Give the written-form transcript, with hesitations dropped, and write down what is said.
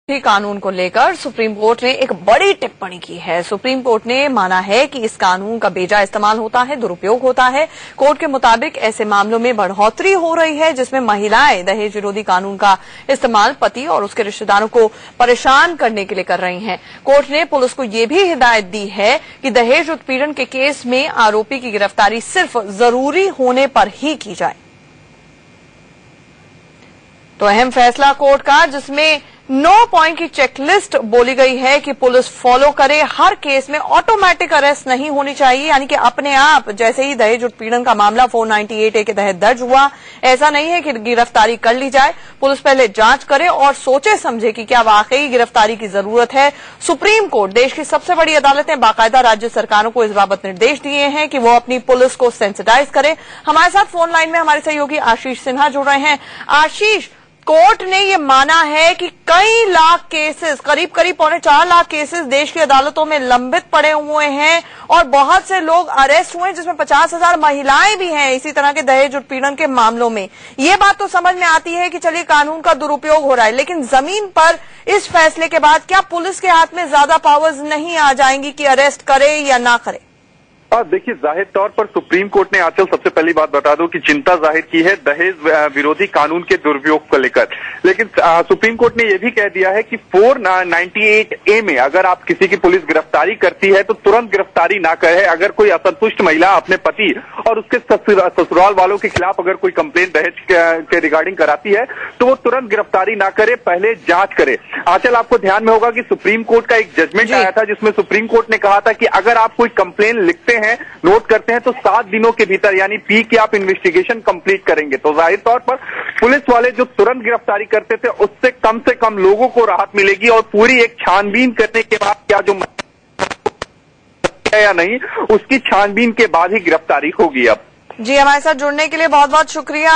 कानून को लेकर सुप्रीम कोर्ट ने एक बड़ी टिप्पणी की है। सुप्रीम कोर्ट ने माना है कि इस कानून का बेजा इस्तेमाल होता है, दुरुपयोग होता है। कोर्ट के मुताबिक ऐसे मामलों में बढ़ोतरी हो रही है जिसमें महिलाएं दहेज विरोधी कानून का इस्तेमाल पति और उसके रिश्तेदारों को परेशान करने के लिए कर रही हैं। कोर्ट ने पुलिस को यह भी हिदायत दी है कि दहेज उत्पीड़न के केस में आरोपी की गिरफ्तारी सिर्फ जरूरी होने पर ही की जाए। तो अहम फैसला कोर्ट का, जिसमें 9 पॉइंट की चेकलिस्ट बोली गई है कि पुलिस फॉलो करे। हर केस में ऑटोमेटिक अरेस्ट नहीं होनी चाहिए, यानी कि अपने आप जैसे ही दहेज उत्पीड़न का मामला 498A के तहत दर्ज हुआ, ऐसा नहीं है कि गिरफ्तारी कर ली जाए। पुलिस पहले जांच करे और सोचे समझे कि क्या वाकई गिरफ्तारी की जरूरत है। सुप्रीम कोर्ट, देश की सबसे बड़ी अदालत ने बाकायदा राज्य सरकारों को इस बाबत निर्देश दिए हैं कि वो अपनी पुलिस को सेंसिटाइज करें। हमारे साथ फोन लाइन में हमारे सहयोगी आशीष सिन्हा जुड़ रहे हैं। आशीष, कोर्ट ने ये माना है कि कई लाख केसेस, करीब 4 लाख केसेस देश की अदालतों में लंबित पड़े हुए हैं और बहुत से लोग अरेस्ट हुए, जिसमें 50,000 महिलाएं भी हैं इसी तरह के दहेज उत्पीड़न के मामलों में। ये बात तो समझ में आती है कि चलिए कानून का दुरुपयोग हो रहा है, लेकिन जमीन पर इस फैसले के बाद क्या पुलिस के हाथ में ज्यादा पावर्स नहीं आ जाएंगी कि अरेस्ट करे या ना करे? देखिए, जाहिर तौर पर सुप्रीम कोर्ट ने आजकल सबसे पहली बात बता दूं कि चिंता जाहिर की है दहेज विरोधी कानून के दुरुपयोग को लेकर, लेकिन सुप्रीम कोर्ट ने यह भी कह दिया है कि 498A में अगर आप किसी की पुलिस गिरफ्तारी करती है तो तुरंत गिरफ्तारी ना करे। अगर कोई असंतुष्ट महिला अपने पति और उसके ससुराल वालों के खिलाफ अगर कोई कंप्लेंट दहेज के रिगार्डिंग कराती है तो वो तुरंत गिरफ्तारी ना करे, पहले जांच करे। आजकल आपको ध्यान में होगा कि सुप्रीम कोर्ट का एक जजमेंट आया था जिसमें सुप्रीम कोर्ट ने कहा था कि अगर आप कोई कंप्लेंट लिखते हैं, नोट करते हैं, तो 7 दिनों के भीतर यानी पी की आप इन्वेस्टिगेशन कंप्लीट करेंगे। तो जाहिर तौर पर पुलिस वाले जो तुरंत गिरफ्तारी करते थे उससे कम से कम लोगों को राहत मिलेगी और पूरी एक छानबीन करने के बाद क्या जो या नहीं, उसकी छानबीन के बाद ही गिरफ्तारी होगी। अब जी, हमारे साथ जुड़ने के लिए बहुत बहुत शुक्रिया।